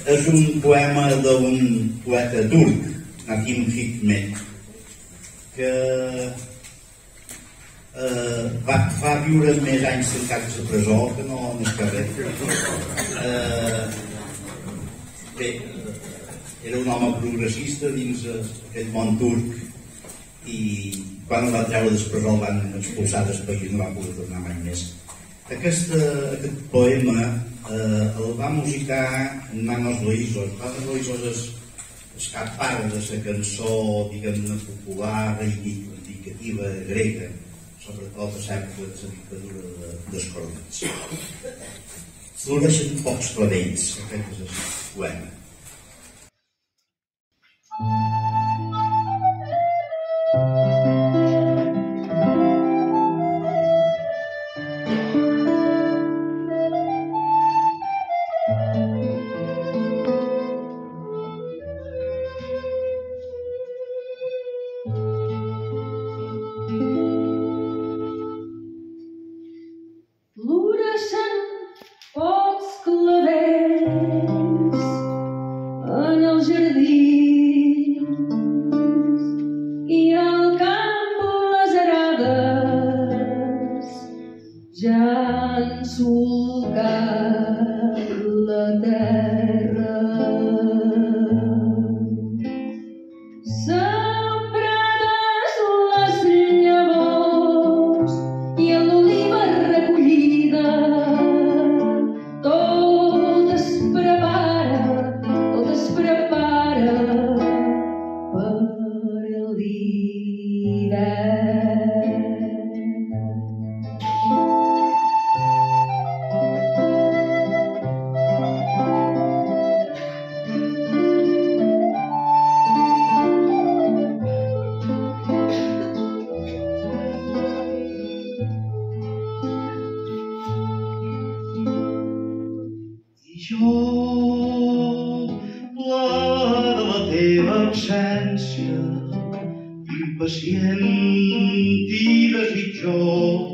És un poema d'un poeta turc, Nakim Hikmet, que va viure més anys tancats a presó que no més que res. Bé, era un home progressista dins aquest món turc i quan el va treure de presó el van expulsar del país i no va poder tornar mai més. Aquest poema el va musicar Manos Loïsos. Manos Loïsos és cap part de la cançó, diguem-ne, popular, reivindicativa grega, sobretot a l'època de la dictadura dels cornets. Floreixen pocs clavells, aquest és el poema. Floreixen pocs clavells en el jardí i al camp les arades ja han solcat la terra. Sembrades les llavors i l'oliva recollida, tot es prepara per l'hivern. I jo, pla de la teva absència, impacient i desitjós,